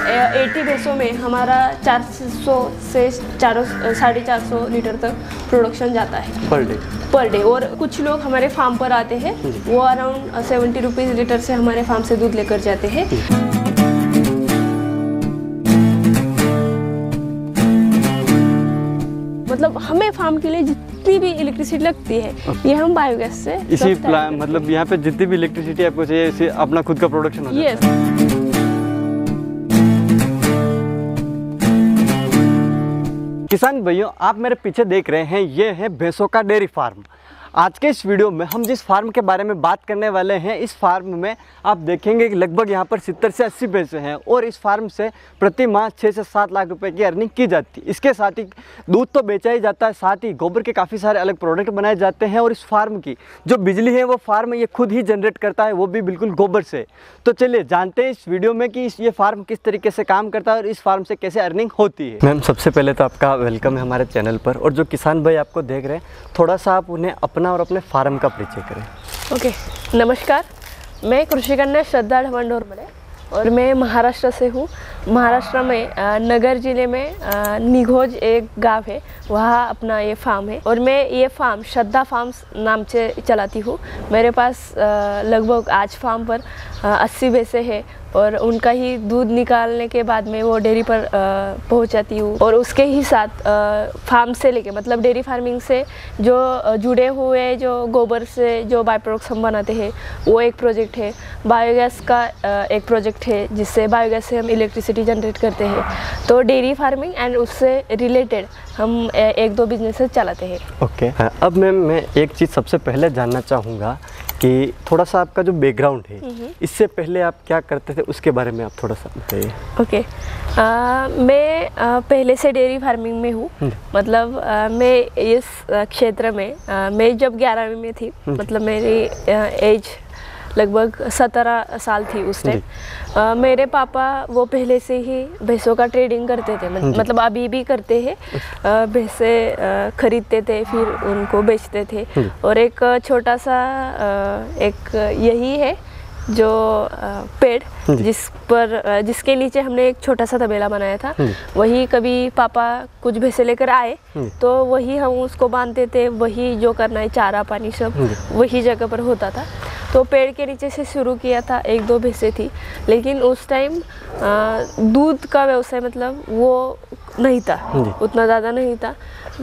80 भैंसों में हमारा 400 से 450 लीटर तक प्रोडक्शन जाता है पर डे। और कुछ लोग हमारे फार्म पर आते हैं, वो अराउंड 70 रुपीज़ लीटर से हमारे फार्म से दूध लेकर जाते हैं। मतलब हमें फार्म के लिए जितनी भी इलेक्ट्रिसिटी लगती है ये हम बायोगैस से इसी प्लान, मतलब यहाँ पे जितनी भी इलेक्ट्रिसिटी आपको चाहिए इसे अपना खुद का प्रोडक्शन होता है। किसान भाइयों, आप मेरे पीछे देख रहे हैं, ये है भैंसों का डेयरी फार्म। आज के इस वीडियो में हम जिस फार्म के बारे में बात करने वाले हैं, इस फार्म में आप देखेंगे कि लगभग यहाँ पर 70 से 80 भैंसे हैं और इस फार्म से प्रति माह 6 से 7 लाख रुपए की अर्निंग की जाती है। इसके साथ ही दूध तो बेचा ही जाता है, साथ ही गोबर के काफ़ी सारे अलग प्रोडक्ट बनाए जाते हैं और इस फार्म की जो बिजली है वो फार्म ये खुद ही जनरेट करता है, वो भी बिल्कुल गोबर से। तो चलिए जानते हैं इस वीडियो में कि ये फार्म किस तरीके से काम करता है और इस फार्म से कैसे अर्निंग होती है। मैम, सबसे पहले तो आपका वेलकम है हमारे चैनल पर, और जो किसान भाई आपको देख रहे हैं थोड़ा सा आप उन्हें अपना और अपने फार्म का परिचय करें। ओके, नमस्कार, मैं कृषि कन्या श्रद्धा ढमंडोरमले और मैं महाराष्ट्र से हूँ। महाराष्ट्र में नगर ज़िले में निघोज एक गांव है, वहाँ अपना ये फार्म है और मैं ये फार्म श्रद्धा फार्म्स नाम से चलाती हूँ। मेरे पास लगभग आज फार्म पर 80 भैंसे हैं और उनका ही दूध निकालने के बाद में वो डेयरी पर पहुंचाती हूँ। और उसके ही साथ फार्म से लेके मतलब डेयरी फार्मिंग से जो जुड़े हुए जो गोबर से जो बाय प्रोडक्ट्स हम बनाते हैं वो एक प्रोजेक्ट है। बायोगैस का एक प्रोजेक्ट है जिससे बायोगैस से हम इलेक्ट्रिसिटी जनरेट करते हैं। तो डेयरी फार्मिंग एंड उससे रिलेटेड हम एक दो बिजनेसेस चलाते हैं। ओके, अब मैं एक चीज़ सबसे पहले जानना चाहूँगा कि थोड़ा सा आपका जो बैकग्राउंड है, इससे पहले आप क्या करते थे उसके बारे में आप थोड़ा सा बताइए। ओके, मैं पहले से डेयरी फार्मिंग में हूँ। मतलब मैं इस क्षेत्र में मैं जब 11वीं में थी, मतलब मेरी एज लगभग 17 साल थी उस टाइम। मेरे पापा वो पहले से ही भैंसों का ट्रेडिंग करते थे, मतलब अभी भी करते हैं। भैंसे खरीदते थे फिर उनको बेचते थे। और एक छोटा सा एक यही है जो पेड़ जिसके नीचे हमने एक छोटा सा तबेला बनाया था, वही कभी पापा कुछ भैंसे लेकर आए तो वही हम उसको बांधते थे। वही जो करना है चारा पानी सब वही जगह पर होता था। तो पेड़ के नीचे से शुरू किया था, एक दो भैंसे थी, लेकिन उस टाइम दूध का व्यवसाय मतलब वो नहीं था, उतना ज़्यादा नहीं था,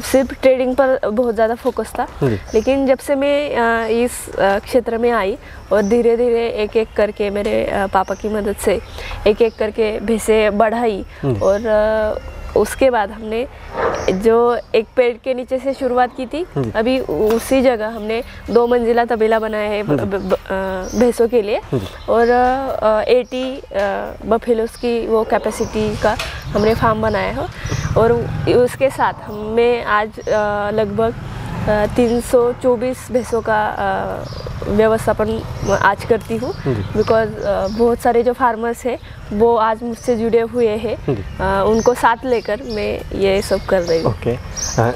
सिर्फ ट्रेडिंग पर बहुत ज़्यादा फोकस था। लेकिन जब से मैं इस क्षेत्र में आई और धीरे धीरे एक एक करके मेरे पापा की मदद से एक एक करके भैंसे बढ़ाई और उसके बाद हमने जो एक पेड़ के नीचे से शुरुआत की थी, अभी उसी जगह हमने 2 मंजिला तबेला बनाया है भैंसों के लिए। और 80 बफेलोस की वो कैपेसिटी का हमने फार्म बनाया है। और उसके साथ मैं आज लगभग 324 भैंसों का व्यवस्थापन आज करती हूँ। बिकॉज बहुत सारे जो फार्मर्स हैं वो आज मुझसे जुड़े हुए हैं, उनको साथ लेकर मैं ये सब कर रही हूँ। ओके,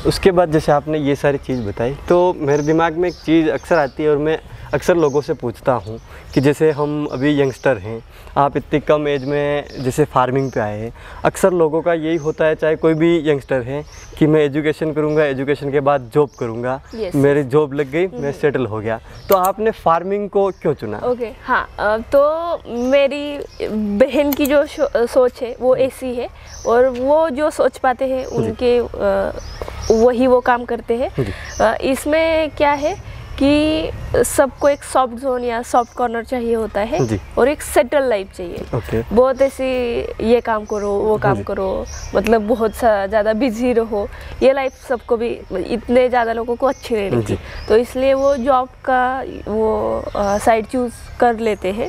उसके बाद जैसे आपने ये सारी चीज़ बताई तो मेरे दिमाग में एक चीज़ अक्सर आती है और मैं अक्सर लोगों से पूछता हूँ कि जैसे हम अभी यंगस्टर हैं, आप इतनी कम एज में जैसे फार्मिंग पे आए हैं, अक्सर लोगों का यही होता है, चाहे कोई भी यंगस्टर है, कि मैं एजुकेशन करूँगा, एजुकेशन के बाद जॉब करूँगा। मेरी जॉब लग गई, मैं सेटल हो गया। तो आपने फार्मिंग को क्यों चुना? ओके, हाँ, तो मेरी बहन की जो सोच है वो ऐसी है और वो जो सोच पाते हैं उनके वही वो काम करते हैं। इसमें क्या है कि सबको एक सॉफ्ट जोन या सॉफ्ट कॉर्नर चाहिए होता है और एक सेटल लाइफ चाहिए। बहुत ऐसी ये काम करो वो काम करो, मतलब बहुत ज़्यादा बिजी रहो, ये लाइफ सबको भी इतने ज़्यादा लोगों को अच्छी नहीं लगती। तो इसलिए वो जॉब का वो साइड चूज़ कर लेते हैं।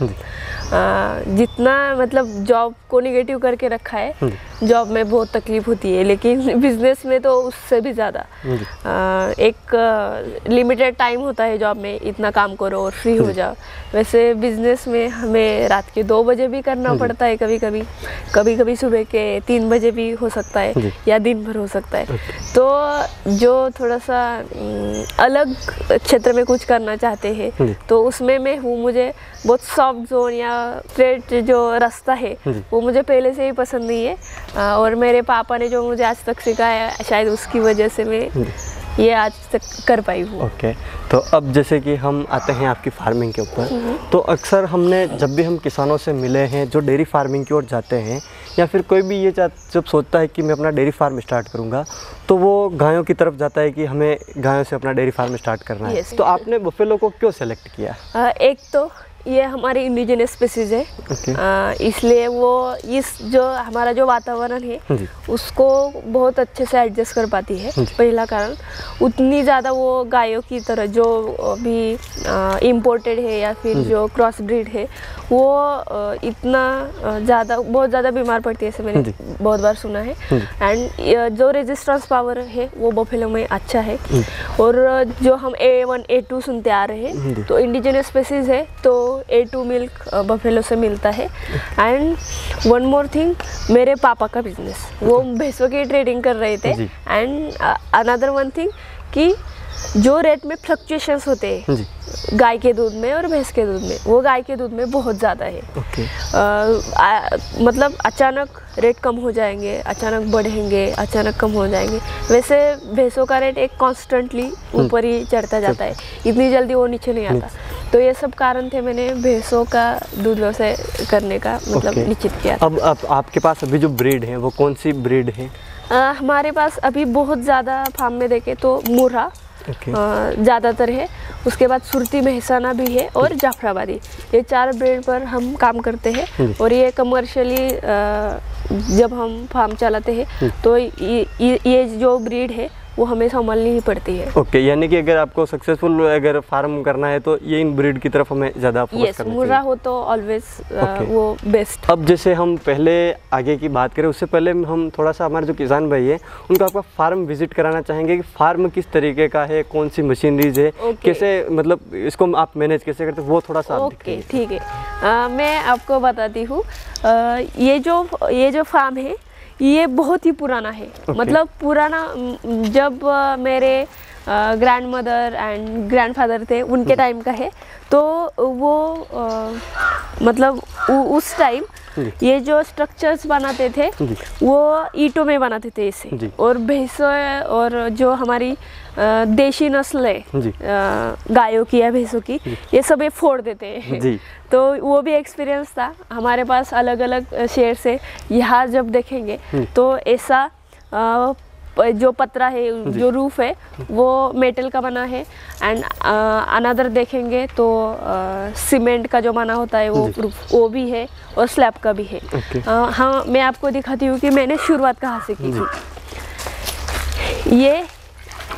जितना मतलब जॉब को निगेटिव करके रखा है, जॉब में बहुत तकलीफ होती है, लेकिन बिजनेस में तो उससे भी ज़्यादा एक लिमिटेड टाइम होता है जॉब में इतना काम करो और फ्री हो जाओ, वैसे बिजनेस में हमें रात के 2 बजे भी करना पड़ता है, कभी कभी सुबह के 3 बजे भी हो सकता है या दिन भर हो सकता है। तो जो थोड़ा सा अलग क्षेत्र में कुछ करना चाहते हैं तो उसमें मैं हूँ। मुझे बहुत सॉफ्ट जोन या स्ट्रेट जो रास्ता है वो मुझे पहले से ही पसंद नहीं है, और मेरे पापा ने जो मुझे आज तक सिखाया शायद उसकी वजह से मैं ये आज तक कर पाई हूँ। ओके, तो अब जैसे कि हम आते हैं आपकी फार्मिंग के ऊपर, तो अक्सर हमने जब भी हम किसानों से मिले हैं जो डेयरी फार्मिंग की ओर जाते हैं या फिर कोई भी ये जब सोचता है कि मैं अपना डेयरी फार्म स्टार्ट करूँगा तो वो गायों की तरफ जाता है कि हमें गायों से अपना डेयरी फार्म स्टार्ट करना है। तो आपने बफेलो को क्यों सेलेक्ट किया? एक तो ये हमारी इंडिजिनस स्पीसीज है, इसलिए वो इस जो हमारा जो वातावरण है उसको बहुत अच्छे से एडजस्ट कर पाती है। पहला कारण, उतनी ज़्यादा वो गायों की तरह जो भी इम्पोर्टेड है या फिर जो क्रॉस ब्रीड है वो इतना ज़्यादा बहुत ज़्यादा बीमार पड़ती है, ऐसे मैंने बहुत बार सुना है। एंड जो रेजिस्टेंस पावर है वो बफेलो में अच्छा है। और जो हम A1 A2 सुनते आ रहे हैं तो इंडिजिनस स्पीसीज है तो A2 मिल्क बफेलो से मिलता है। एंड वन मोर थिंग, मेरे पापा का बिजनेस, वो भैंसों की ट्रेडिंग कर रहे थे। एंड अनदर वन थिंग कि जो रेट में फ्लक्चुएशंस होते हैं गाय के दूध में और भैंस के दूध में, वो गाय के दूध में बहुत ज़्यादा है। मतलब अचानक रेट कम हो जाएंगे, अचानक बढ़ेंगे, अचानक कम हो जाएंगे। वैसे भैंसों का रेट एक कॉन्स्टेंटली ऊपर ही चढ़ता जाता है, इतनी जल्दी वो नीचे नहीं आता। तो ये सब कारण थे मैंने भैंसों का दूध व्यवसाय करने का मतलब निश्चित किया। अब आपके पास अभी जो ब्रीड है वो कौन सी ब्रीड है? हमारे पास अभी बहुत ज़्यादा फार्म में देखें तो मुर्रा ज़्यादातर है, उसके बाद सुरती मेहसाना भी है और जाफराबादी, ये 4 ब्रीड पर हम काम करते हैं। और ये कमर्शियली जब हम फार्म चलाते हैं तो ये जो ब्रीड है वो हमें संभालनी ही पड़ती है। ओके, यानी कि अगर आपको सक्सेसफुल अगर फार्म करना है तो ये इन ब्रीड की तरफ हमें ज़्यादा फोकस करना मुर्रा हो तो ऑलवेज वो बेस्ट। अब जैसे हम पहले आगे की बात करें उससे पहले हम थोड़ा सा हमारे जो किसान भाई है उनको आपका फार्म विजिट कराना चाहेंगे कि फार्म किस तरीके का है, कौन सी मशीनरीज है, कैसे मतलब इसको आप मैनेज कैसे करते हैं, वो थोड़ा सा। ओके, ठीक है, मैं आपको बताती हूँ। ये जो फार्म है ये बहुत ही पुराना है। मतलब पुराना, जब मेरे ग्रैंड मदर एंड ग्रैंडफादर थे उनके टाइम का है। तो वो मतलब उस टाइम ये जो स्ट्रक्चर्स बनाते थे वो ईंटों में बनाते थे इसे। और भैंसों और जो हमारी देशी नस्ल है गायों की या भैंसों की, ये सब ये फोड़ देते हैं। तो वो भी एक्सपीरियंस था हमारे पास। अलग अलग शेर से यहाँ जब देखेंगे तो ऐसा जो पतरा है, जो रूफ है वो मेटल का बना है। एंड अनदर देखेंगे तो सीमेंट का जो बना होता है वो रूफ वो भी है और स्लैब का भी है। हाँ, मैं आपको दिखाती हूँ कि मैंने शुरुआत कहाँ से की थी।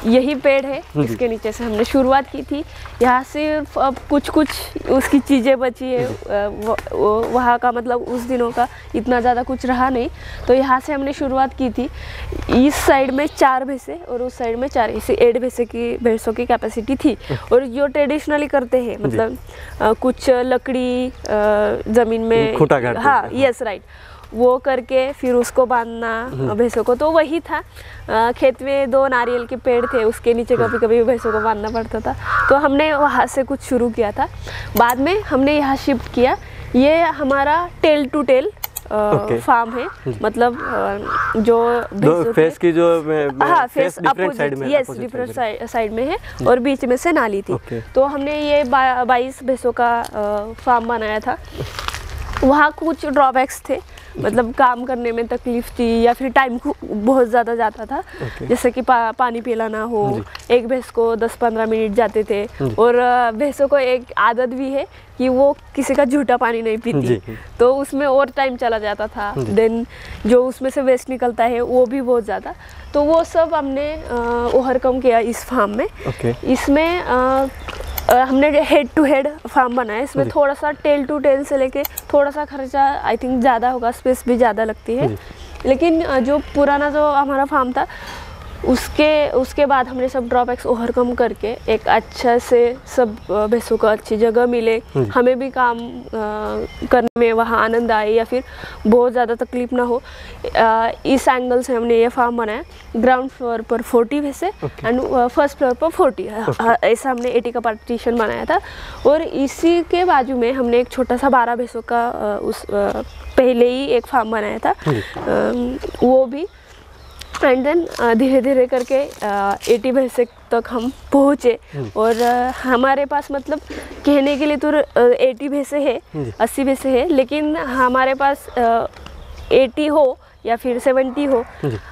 यही पेड़ है, इसके नीचे से हमने शुरुआत की थी। यहाँ से अब कुछ उसकी चीज़ें बची है, वहाँ का मतलब उस दिनों का इतना ज़्यादा कुछ रहा नहीं। तो यहाँ से हमने शुरुआत की थी। इस साइड में 4 भैंसे और उस साइड में 4, इसे 8 भैंसों की कैपेसिटी थी। और जो ट्रेडिशनली करते हैं मतलब कुछ लकड़ी ज़मीन में, हाँ यस राइट, वो करके फिर उसको बांधना भैंसों को। तो वही था, खेत में 2 नारियल के पेड़ थे, उसके नीचे कभी कभी भैंसों को बांधना पड़ता था। तो हमने वहाँ से कुछ शुरू किया था। बाद में हमने यहाँ शिफ्ट किया। ये हमारा टेल टू टेल फार्म है। मतलब जो फेस की जो फेस डिफरेंट साइड में, यस डिफरेंट साइड में है और बीच में से नाली थी। तो हमने ये 22 भैंसों का फार्म बनाया था। वहाँ कुछ ड्रॉबैक्स थे, मतलब काम करने में तकलीफ थी या फिर टाइम बहुत ज़्यादा जाता था। जैसे कि पानी पिलाना हो, एक भैंस को 10-15 मिनट जाते थे। और भैंसों को एक आदत भी है कि वो किसी का झूठा पानी नहीं पीती, तो उसमें और टाइम चला जाता था। देन जो उसमें से वेस्ट निकलता है वो भी बहुत ज़्यादा। तो वो सब हमने ओवरकम किया इस फार्म में। इसमें हमने हेड टू हेड फार्म बनाया। इसमें थोड़ा सा टेल टू टेल से लेके थोड़ा सा खर्चा आई थिंक ज़्यादा होगा, स्पेस भी ज़्यादा लगती है। लेकिन जो पुराना जो हमारा फार्म था उसके बाद हमने सब ड्रॉबैक्स ओवरकम करके एक अच्छा से सब भैंसों को अच्छी जगह मिले, हमें भी काम करने में वहाँ आनंद आए या फिर बहुत ज़्यादा तकलीफ ना हो, इस एंगल से हमने ये फार्म बनाया। ग्राउंड फ्लोर पर 40 भैंसे एंड फर्स्ट फ्लोर पर 40, ऐसा हमने 80 का पार्टीशन बनाया था। और इसी के बाजू में हमने एक छोटा सा 12 भैंसों का पहले ही एक फार्म बनाया था, वो भी। एंड देन धीरे धीरे करके 80 भैंसे तक हम पहुँचे। और हमारे पास मतलब कहने के लिए तो 80 भैंसे है, 80 भैंसे है, लेकिन हमारे पास 80 हो या फिर 70 हो,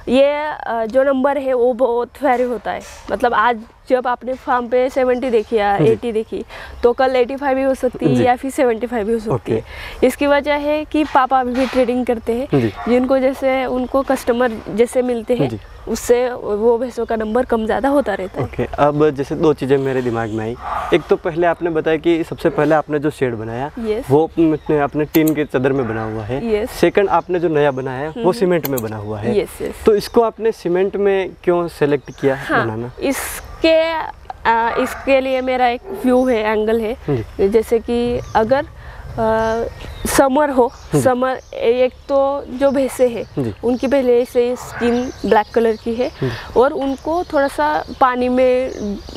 ये जो नंबर है वो बहुत वेरी होता है। मतलब आज जब आपने फार्म पे 70 देखी या 80 देखी, तो कल 85 भी हो सकती है या फिर 75 भी हो सकती है। इसकी वजह है कि पापा अभी भी ट्रेडिंग करते हैं, जिनको जैसे उनको कस्टमर जैसे मिलते हैं, उससे वो भैंसों का नंबर कम ज़्यादा होता रहता है। अब जैसे दो चीज़ें मेरे दिमाग में आई। एक तो पहले आपने बताया कि सबसे पहले आपने जो शेड बनाया वो अपने टीन के चादर में बना हुआ है। सेकंड, आपने जो नया बनाया है वो सीमेंट में बना हुआ है। तो इसको आपने सीमेंट में क्यों सेलेक्ट किया बनाना? इसके लिए मेरा एक व्यू है, एंगल है। जैसे कि अगर समर हो, समर एक तो जो भैंसे हैं उनकी पहले से स्किन ब्लैक कलर की है और उनको थोड़ा सा पानी में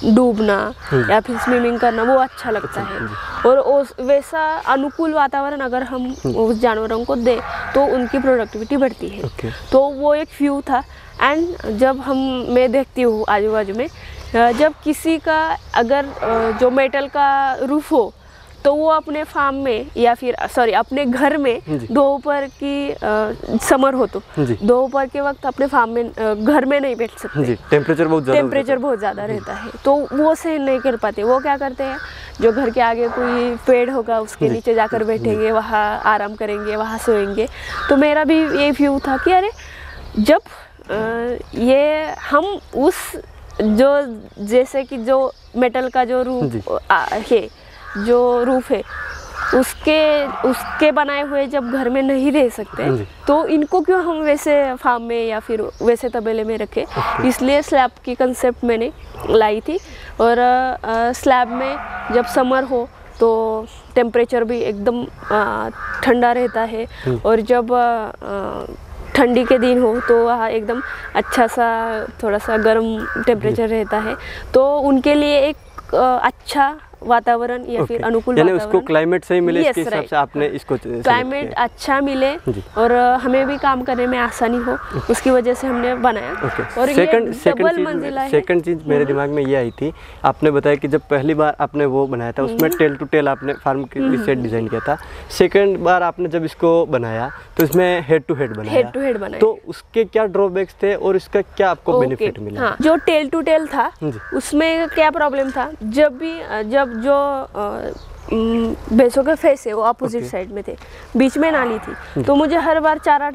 डूबना या फिर स्विमिंग करना वो अच्छा लगता है। और वैसा अनुकूल वातावरण अगर हम उस जानवरों को दें तो उनकी प्रोडक्टिविटी बढ़ती है। तो वो एक व्यू था। एंड जब मैं देखती हूँ आजू बाजू में, जब किसी का अगर जो मेटल का रूफ हो तो वो अपने फार्म में या फिर अपने घर में दोपहर की समर हो तो दोपहर के वक्त अपने फार्म में घर में नहीं बैठ सकते, टेम्परेचर बहुत ज़्यादा रहता है, तो वो सहन नहीं कर पाते। वो क्या करते हैं, जो घर के आगे कोई पेड़ होगा उसके नीचे जाकर बैठेंगे, वहाँ आराम करेंगे, वहाँ सोएंगे। तो मेरा भी ये व्यू था कि अरे जब ये हम उस जो जैसे कि जो मेटल का जो रूफ है, जो रूफ है, उसके बनाए हुए जब घर में नहीं रह सकते, तो इनको क्यों हम वैसे फार्म में या फिर वैसे तबेले में रखें। इसलिए स्लैब की कंसेप्ट मैंने लाई थी। और स्लैब में जब समर हो तो टेम्परेचर भी एकदम ठंडा रहता है, और जब ठंडी के दिन हो तो वहाँ एकदम अच्छा सा थोड़ा सा गर्म टेम्परेचर रहता है। तो उनके लिए एक अच्छा वातावरण या फिर अनुकूल यानी उसको क्लाइमेट सही मिले, इसके हिसाब से आपने इसको क्लाइमेट अच्छा मिले और हमें भी काम करने में आसानी हो, उसकी वजह से हमने बनाया। और सेकंड चीज मेरे दिमाग में ये आई थी, आपने बताया कि जब पहली बार आपने वो बनाया था उसमें टेल टू टेल आपने फार्म के सेट डिजाइन किया था। सेकंड बार आपने जब इसको बनाया तो इसमें हेड टू हेड बनाया, तो उसके क्या ड्रॉबैक्स थे और इसका क्या आपको बेनिफिट मिला? जो टेल टू टेल था उसमें क्या प्रॉब्लम था, जब जो भैंसों के फेस है वो अपोजिट साइड में थे, बीच में नाली थी, तो मुझे हर बार चारा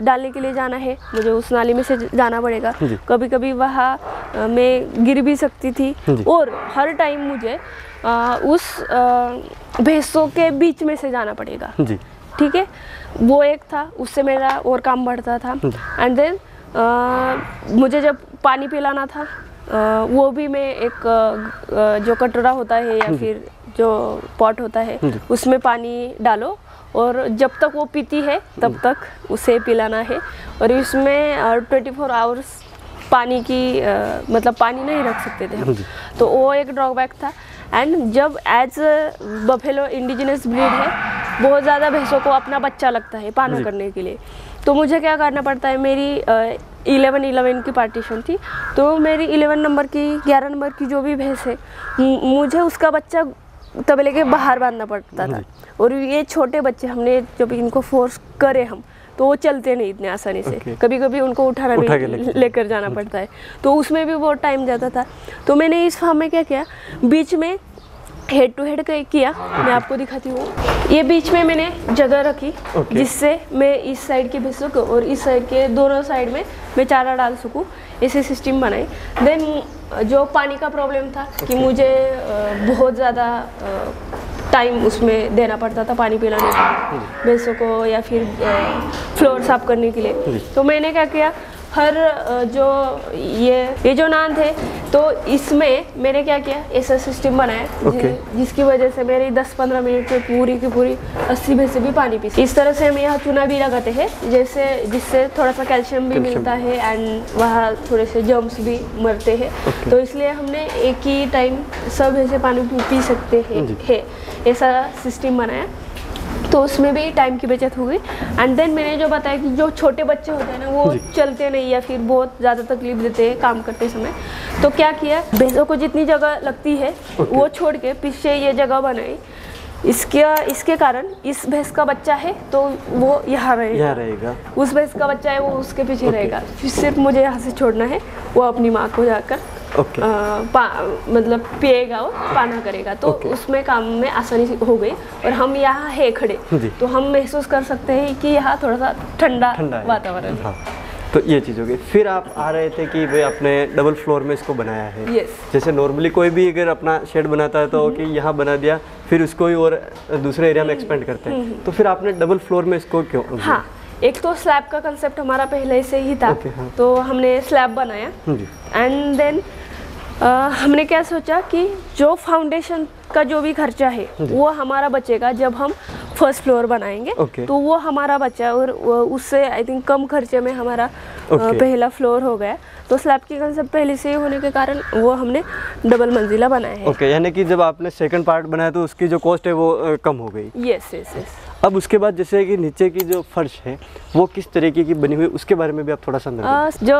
डालने के लिए जाना है, मुझे उस नाली में से जाना पड़ेगा। कभी कभी वहाँ मैं गिर भी सकती थी, और हर टाइम मुझे उस भैंसों के बीच में से जाना पड़ेगा। ठीक है, वो एक था, उससे मेरा और काम बढ़ता था। एंड देन मुझे जब पानी पिलाना था, वो भी मैं एक जो कटोरा होता है या फिर जो पॉट होता है उसमें पानी डालो, और जब तक वो पीती है तब तक उसे पिलाना है। और इसमें 24 आवर्स पानी की मतलब पानी नहीं रख सकते थे हम, तो वो एक ड्रॉबैक था। एंड जब एज बफेलो इंडिजिनस ब्रीड है, बहुत ज़्यादा भैंसों को अपना बच्चा लगता है पाना करने के लिए, तो मुझे क्या करना पड़ता है, मेरी 11 की पार्टीशन थी, तो मेरी 11 नंबर की 11 नंबर की जो भी भैंस है, मुझे उसका बच्चा तबेले के बाहर बांधना पड़ता था। और ये छोटे बच्चे हमने जब इनको फोर्स करे हम, तो वो चलते नहीं इतने आसानी से, कभी कभी उनको उठाना भी लेकर जाना पड़ता है, तो उसमें भी बहुत टाइम जाता था। तो मैंने इस फार्म में क्या किया, बीच में हेड टू हेड किया, मैं आपको दिखाती हूँ। ये बीच में मैंने जगह रखी, जिससे मैं इस साइड की भैंसों को और इस साइड के दोनों साइड में मैं चारा डाल सकूँ, ऐसे सिस्टम बनाई। देन जो पानी का प्रॉब्लम था कि मुझे बहुत ज़्यादा टाइम उसमें देना पड़ता था पानी पिलाने के लिए भैंसों को या फिर फ्लोर साफ करने के लिए, तो मैंने क्या किया, हर जो ये जो नान थे, तो इसमें मैंने क्या किया, ऐसा सिस्टम बनाया जिसकी वजह से मेरी 10-15 मिनट में पूरी की पूरी 80 भैंसें भी पानी पी। इस तरह से हम यहाँ चूना भी लगाते हैं जिससे थोड़ा सा कैल्शियम भी मिलता है एंड वहाँ थोड़े से जर्म्स भी मरते हैं। तो इसलिए हमने एक ही टाइम सब भैंसें पानी पी सकते हैं ऐसा सिस्टम बनाया। तो उसमें भी टाइम की बचत हुई। एंड देन मैंने जो बताया कि जो छोटे बच्चे होते हैं ना, वो चलते नहीं या फिर बहुत ज़्यादा तकलीफ देते हैं काम करते समय, तो क्या किया, भैंसों को जितनी जगह लगती है वो छोड़ के पीछे ये जगह बनाई। इसके कारण इस भैंस का बच्चा है तो वो यहाँ रहेगा, उस भैंस का बच्चा है वो उसके पीछे रहेगा। फिर सिर्फ मुझे यहाँ से छोड़ना है, वो अपनी माँ को जाकर मतलब पिएगा और पाना करेगा। तो उसमें काम में आसानी हो गई। और हम यहाँ है खड़े तो हम महसूस कर सकते हैं कि यहाँ थोड़ा सा ठंडा वातावरण है। तो ये चीज़ हो गई। फिर आप आ रहे थे कि भाई आपने डबल फ्लोर में इसको बनाया है। जैसे नॉर्मली कोई भी अगर अपना शेड बनाता है तो कि यहाँ बना दिया, फिर उसको ही और दूसरे एरिया में एक्सपेंड करते हैं। तो फिर आपने डबल फ्लोर में इसको क्यों? हाँ, एक तो स्लैब का कंसेप्ट हमारा पहले से ही था। तो हमने स्लैब बनाया एंड देन हमने क्या सोचा कि जो फाउंडेशन का जो भी खर्चा है वो हमारा बचेगा जब हम फर्स्ट फ्लोर बनाएंगे। तो वो हमारा बचा और उससे आई थिंक कम खर्चे में हमारा पहला फ्लोर हो गया। तो स्लैब की कंसेप्ट पहले से ही होने के कारण वो हमने डबल मंजिला बनाया है। यानी कि जब आपने सेकंड पार्ट बनाया तो उसकी जो कॉस्ट है वो कम हो गई। यस। अब उसके बाद जैसे कि नीचे की जो फर्श है वो किस तरीके की बनी हुई, उसके बारे में भी आप थोड़ा सा जो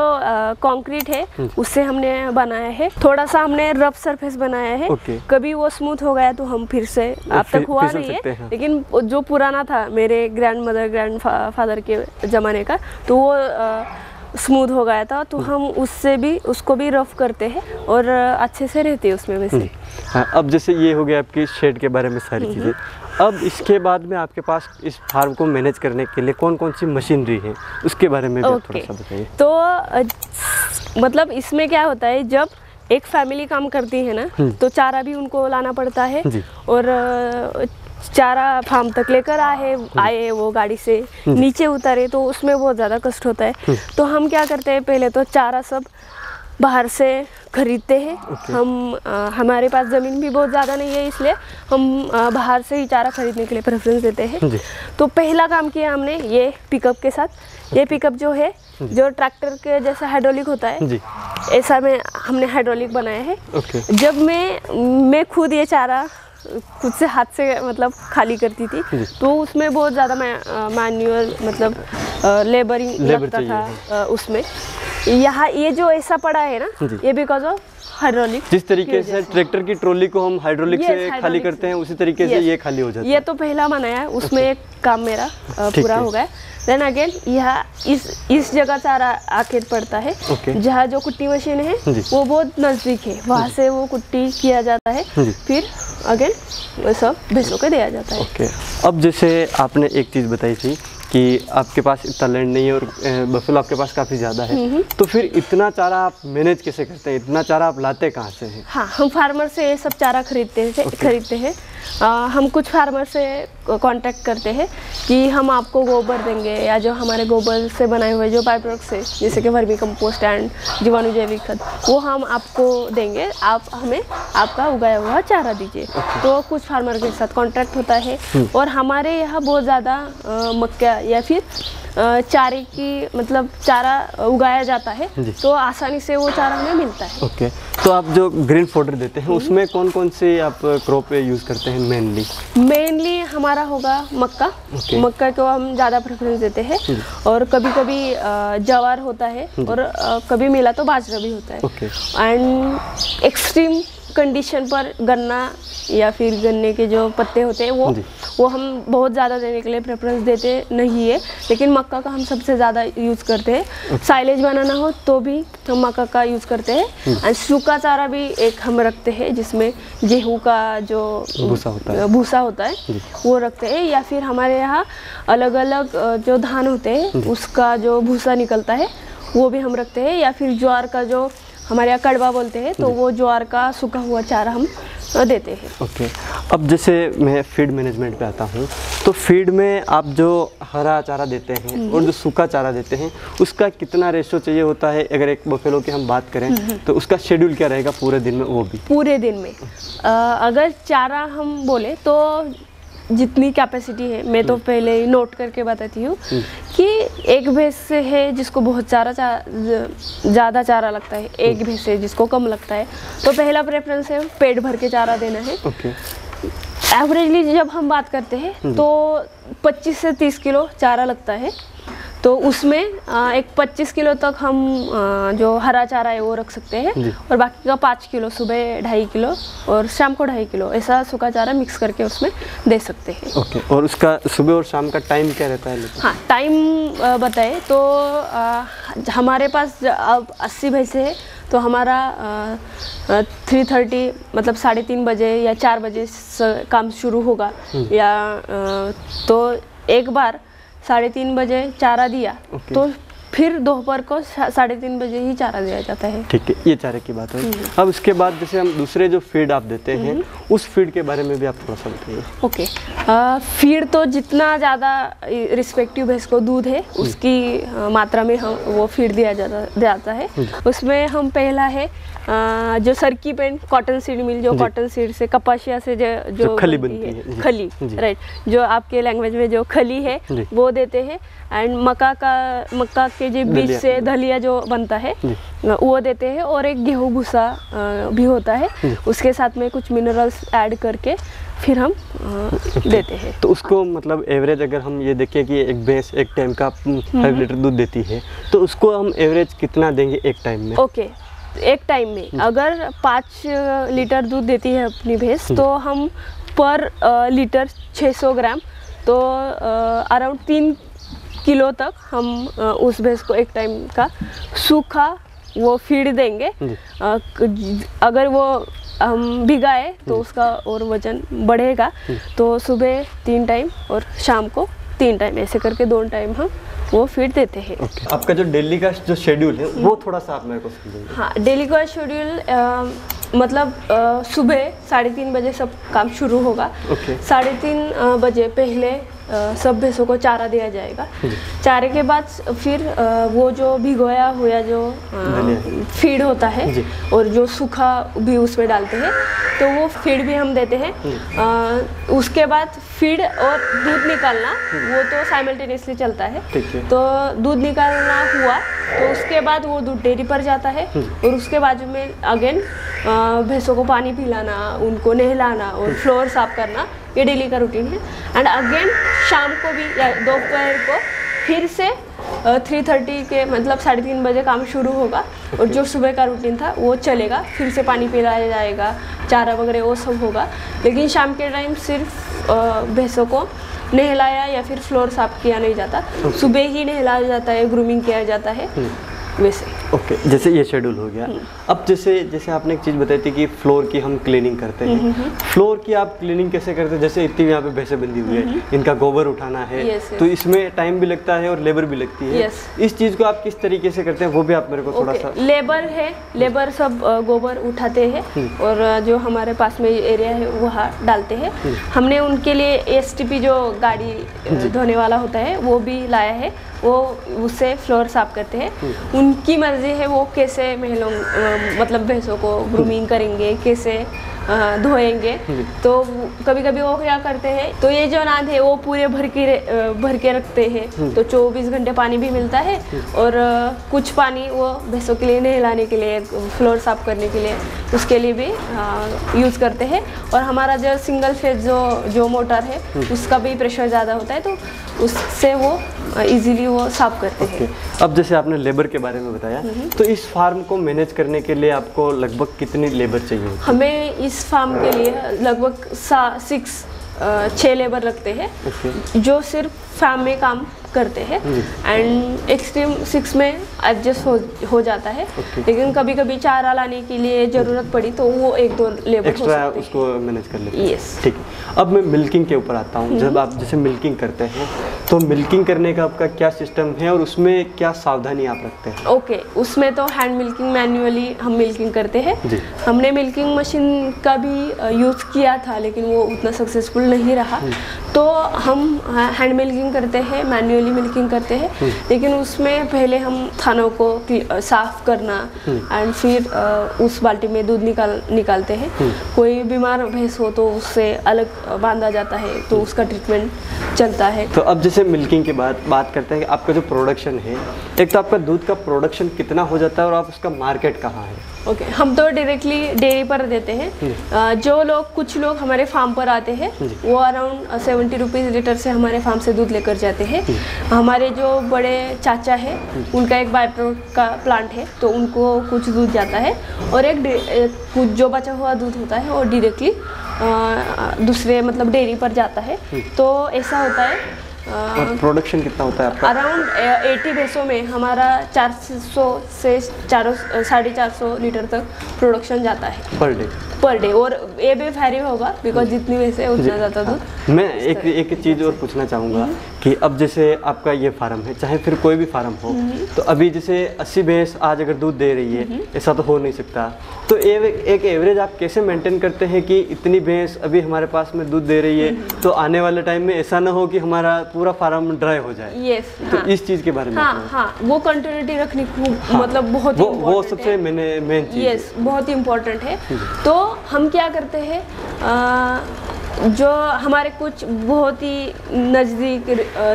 कंक्रीट है उससे हमने बनाया है। थोड़ा सा हमने रफ सरफेस बनाया है। कभी वो स्मूथ हो गया तो हम फिर से, अब तक हुआ नहीं है, लेकिन जो पुराना था मेरे ग्रैंडफादर के ज़माने का, तो वो स्मूथ हो गया था। तो हम उसको भी रफ करते हैं और अच्छे से रहते हैं उसमें वैसे। अब जैसे ये हो गया आपकी शेड के बारे में सारी चीज़ें। अब इसके बाद में आपके पास इस फार्म को मैनेज करने के लिए कौन कौन सी मशीनरी है, उसके बारे में भी थोड़ा सा बताइए। तो मतलब इसमें क्या होता है, जब एक फैमिली काम करती है ना, तो चारा भी उनको लाना पड़ता है और चारा फार्म तक लेकर आए वो गाड़ी से नीचे उतारे तो उसमें बहुत ज़्यादा कष्ट होता है। तो हम क्या करते हैं, पहले तो चारा सब बाहर से खरीदते हैं। हमारे पास ज़मीन भी बहुत ज़्यादा नहीं है, इसलिए हम बाहर से ही चारा खरीदने के लिए प्रेफरेंस देते हैं। तो पहला काम किया हमने ये पिकअप के साथ। ये पिकअप जो है, जो ट्रैक्टर के जैसा हाइड्रोलिक होता है, ऐसा में हमने हाइड्रोलिक बनाया है। जब मैं खुद ये चारा खुद से हाथ से मतलब खाली करती थी, तो उसमें बहुत ज़्यादा मैन्युअल मतलब लेबरिंग लगता था उसमें। यहाँ ये जो ऐसा पड़ा है ना, ये बिकॉज ऑफ हाइड्रोलिक। जिस तरीके से ट्रैक्टर की ट्रॉली को हम हाइड्रोलिक से खाली करते हैं, उसी तरीके से ये खाली हो जाता है। ये तो पहला बनाया है, उसमें एक काम मेरा पूरा हो गया। देन अगेन यहाँ इस जगह चारा आखिर पड़ता है, जहाँ जो कुट्टी मशीन है वो बहुत नज़दीक है, वहाँ से वो कुट्टी किया जाता है, फिर अगेन वो सब भैंसों को दिया जाता है। अब जैसे आपने एक चीज़ बताई थी कि आपके पास इतना लैंड नहीं है और बफेलो आपके पास काफ़ी ज़्यादा है, तो फिर इतना चारा आप मैनेज कैसे करते हैं? इतना चारा आप लाते कहाँ से हैं? हाँ, हम फार्मर से ये सब चारा खरीदते हैं। हम कुछ फार्मर से कांटेक्ट करते हैं कि हम आपको गोबर देंगे, या जो हमारे गोबर से बनाए हुए जो बाई प्रोडक्ट्स है, जैसे कि वर्मी कंपोस्ट एंड जीवाणु जैविक खाद, वो हम आपको देंगे, आप हमें आपका उगाया हुआ चारा दीजिए। तो कुछ फार्मर के साथ कांटेक्ट होता है। और हमारे यहाँ बहुत ज़्यादा मक्का या फिर चारे की मतलब चारा उगाया जाता है, तो आसानी से वो चारा हमें मिलता है। तो आप जो ग्रीन फॉडर देते हैं उसमें कौन कौन से आप क्रॉप यूज़ करते हैं? मेनली हमारा होगा मक्का। मक्का को हम ज़्यादा प्रेफरेंस देते हैं, और कभी कभी ज्वार होता है, और कभी मिला तो बाजरा भी होता है। एंड एक्सट्रीम कंडीशन पर गन्ना या फिर गन्ने के जो पत्ते होते हैं वो हम बहुत ज़्यादा देने के लिए प्रेफरेंस देते नहीं है, लेकिन मक्का का हम सबसे ज़्यादा यूज़ करते हैं। साइलेज बनाना हो तो भी हम मक्का का यूज़ करते हैं। एंड सूखा चारा भी एक हम रखते हैं, जिसमें गेहूँ का जो भूसा होता है वो रखते हैं, या फिर हमारे यहाँ अलग अलग जो धान होते हैं उसका जो भूसा निकलता है वो भी हम रखते हैं, या फिर ज्वार का जो हमारे यहाँ कड़वा बोलते हैं, तो वो ज्वार का सूखा हुआ चारा हम देते हैं। ओके, अब जैसे मैं फीड मैनेजमेंट पे आता हूँ, तो फीड में आप जो हरा चारा देते हैं और जो सूखा चारा देते हैं उसका कितना रेशो चाहिए होता है? अगर एक बफेलो की हम बात करें तो उसका शेड्यूल क्या रहेगा पूरे दिन में? वो भी पूरे दिन में अगर चारा हम बोले तो जितनी कैपेसिटी है, मैं तो पहले ही नोट करके बताती हूँ कि एक भैंस से है जिसको बहुत ज़्यादा चारा लगता है, एक भैंस से जिसको कम लगता है, तो पहला प्रेफरेंस है पेट भर के चारा देना है। एवरेजली जब हम बात करते हैं तो 25 से 30 किलो चारा लगता है, तो उसमें एक 25 किलो तक हम जो हरा चारा है वो रख सकते हैं और बाकी का 5 किलो सुबह 2.5 किलो और शाम को 2.5 किलो ऐसा सूखा चारा मिक्स करके उसमें दे सकते हैं। ओके, और उसका सुबह और शाम का टाइम क्या रहता है? हाँ, टाइम बताए तो हमारे पास अब 80 भैंसे है तो हमारा 3:30 मतलब 3:30 बजे या 4 बजे काम शुरू होगा, या तो एक बार 3:30 बजे चारा दिया तो फिर दोपहर को 3:30 बजे ही चारा दिया जाता है। ठीक है, ये चारे की बात है। अब उसके बाद जैसे हम दूसरे जो फीड आप देते हैं उस फीड के बारे में भी आप थोड़ा सा बताइए। ओके, फीड तो जितना ज़्यादा रिस्पेक्टिव भैंस को दूध है उसकी मात्रा में हम वो फीड दिया जाता है। उसमें हम पहला है जो सरकी पेंट कॉटन सीड मिल, जो कॉटन सीड से कपाशिया से जो खली बनती है, खली, राइट, जो आपके लैंग्वेज में जो खली है वो देते हैं। एंड मक्का के जो बीज से दलिया जो बनता है वो देते हैं, और एक गेहूं भूसा भी होता है, उसके साथ में कुछ मिनरल्स ऐड करके फिर हम देते हैं। तो उसको मतलब एवरेज अगर हम ये देखें कि एक भैंस एक टाइम का 5 लीटर दूध देती है तो उसको हम एवरेज कितना देंगे एक टाइम में? ओके, एक टाइम में अगर 5 लीटर दूध देती है अपनी भैंस तो हम पर लीटर 600 ग्राम, तो अराउंड 3 किलो तक हम उस भैंस को एक टाइम का सूखा वो फीड देंगे। अगर वो हम भिगाए तो उसका और वजन बढ़ेगा, तो सुबह 3 टाइम और शाम को 3 टाइम, ऐसे करके 2 टाइम हम वो फीड देते हैं। आपका जो डेली का जो शेड्यूल है वो थोड़ा सा आप मेरे को समझाइए। हाँ, डेली का शेड्यूल मतलब सुबह 3:30 बजे सब काम शुरू होगा। 3:30 बजे पहले सब भैंसों को चारा दिया जाएगा। चारे के बाद फिर वो जो भिगोया हुआ जो फीड होता है और जो सूखा भी उसमें डालते हैं, तो वो फीड भी हम देते हैं। उसके बाद फीड और दूध निकालना वो तो साइमल्टेनियसली चलता है। तो दूध निकालना हुआ तो उसके बाद वो दूध डेयरी पर जाता है, और उसके बाजू में अगेन भैंसों को पानी पिलाना, उनको नहलाना और फ्लोर साफ करना, ये डेली का रूटीन है। एंड अगेन शाम को भी या दोपहर को फिर से 3:30 के मतलब 3:30 बजे काम शुरू होगा, और जो सुबह का रूटीन था वो चलेगा, फिर से पानी पिलाया जाएगा, चारा वगैरह वो सब होगा। लेकिन शाम के टाइम सिर्फ भैंसों को नहलाया या फिर फ्लोर साफ किया नहीं जाता, सुबह ही नहलाया जाता है, ग्रूमिंग किया जाता है वैसे। ओके, जैसे ये शेड्यूल हो गया। अब जैसे आपने एक चीज़ बताई थी कि फ्लोर की हम क्लीनिंग करते हैं, फ्लोर की आप क्लीनिंग कैसे करते हैं? जैसे इतनी यहाँ पे भैंसें बंधी हुई है, इनका गोबर उठाना है, तो इसमें टाइम भी लगता है और लेबर भी लगती है। इस चीज़ को आप किस तरीके से करते हैं वो भी आप मेरे को थोड़ा सा। लेबर है, लेबर सब गोबर उठाते हैं और जो हमारे पास में एरिया है वहाँ डालते हैं। हमने उनके लिए STP जो गाड़ी धोने वाला होता है वो भी लाया है, वो उससे फ्लोर साफ करते हैं। उनकी मर्जी है वो कैसे महलों मतलब भैंसों को ग्रूमिंग करेंगे, कैसे धोएंगे। तो कभी कभी वो क्या करते हैं, तो ये जो नाद है वो पूरे भर के रखते हैं, तो 24 घंटे पानी भी मिलता है, और कुछ पानी वो भैंसों के लिए नहलाने के लिए, फ्लोर साफ करने के लिए, उसके लिए भी यूज़ करते हैं। और हमारा जो सिंगल फेज जो मोटर है उसका भी प्रेशर ज़्यादा होता है, तो उससे वो इजीली वो साफ करते हैं। अब जैसे आपने लेबर के बारे में बताया, तो इस फार्म को मैनेज करने के लिए आपको लगभग कितनी लेबर चाहिए? हमें इस फार्म के लिए लगभग 6 लेबर लगते हैं, जो सिर्फ फार्म में काम करते हैं एंड एक्सट्रीम 6 में एडजस्ट हो जाता है। लेकिन कभी कभी चारा लाने के लिए ज़रूरत पड़ी तो वो 1-2 लेबर एक्स्ट्रा उसको मैनेज कर लेते हैं। यस, ठीक है। अब मैं मिल्किंग के ऊपर आता हूँ। जब आप जैसे मिल्किंग करते हैं तो मिल्किंग करने का आपका क्या सिस्टम है और उसमें क्या सावधानी आप रखते हैं? ओके, उसमें तो हैंड मिल्किंग मैन्युअली हम मिल्किंग करते हैं। हमने मिल्किंग मशीन का भी यूज़ किया था लेकिन वो उतना सक्सेसफुल नहीं रहा, तो हम हैंड मिल्किंग करते हैं, मैन्युअली मिल्किंग करते हैं। लेकिन उसमें पहले हम थानों को साफ करना एंड फिर उस बाल्टी में दूध निकालते हैं। कोई बीमार भैंस हो तो उससे अलग बांधा जाता है, तो उसका ट्रीटमेंट चलता है। तो अब जैसे मिल्किंग के बाद बात करते हैं कि आपका जो प्रोडक्शन है, एक तो आपका दूध का प्रोडक्शन कितना हो जाता है और आप उसका मार्केट कहाँ है? ओके, हम तो डायरेक्टली डेयरी पर देते हैं। जो लोग कुछ लोग हमारे फार्म पर आते हैं वो अराउंड 70 रुपीज़ लीटर से हमारे फार्म से दूध लेकर जाते हैं। हमारे जो बड़े चाचा है उनका एक बाय प्रोडक्ट का प्लांट है, तो उनको कुछ दूध जाता है और कुछ जो बचा हुआ दूध होता है वो डायरेक्टली दूसरे मतलब डेयरी पर जाता है। तो ऐसा होता है। और प्रोडक्शन कितना होता है आपका? अराउंड 80 भैंसों में हमारा 400 से 450 लीटर तक प्रोडक्शन जाता है पर डे। और ये भी वैरी होगा बिकॉज जितनी भैंसें उतना ज़्यादा दूध। मैं एक चीज़ और पूछना चाहूँगा कि अब जैसे आपका ये फार्म है, चाहे फिर कोई भी फार्म हो, तो अभी जैसे 80 भैंस आज अगर दूध दे रही है, ऐसा तो हो नहीं सकता। तो एक एवरेज आप कैसे मेंटेन करते हैं कि इतनी भैंस अभी हमारे पास में दूध दे रही है, तो आने वाले टाइम में ऐसा ना हो कि हमारा पूरा फार्म ड्राई हो जाए? यस, तो इस चीज़ के बारे में वो कंटिन्यूटी रखनी मतलब बहुत वो सबसे मेन चीज़। यस, बहुत ही इम्पोर्टेंट है। तो हम क्या करते हैं, जो हमारे कुछ बहुत ही नज़दीक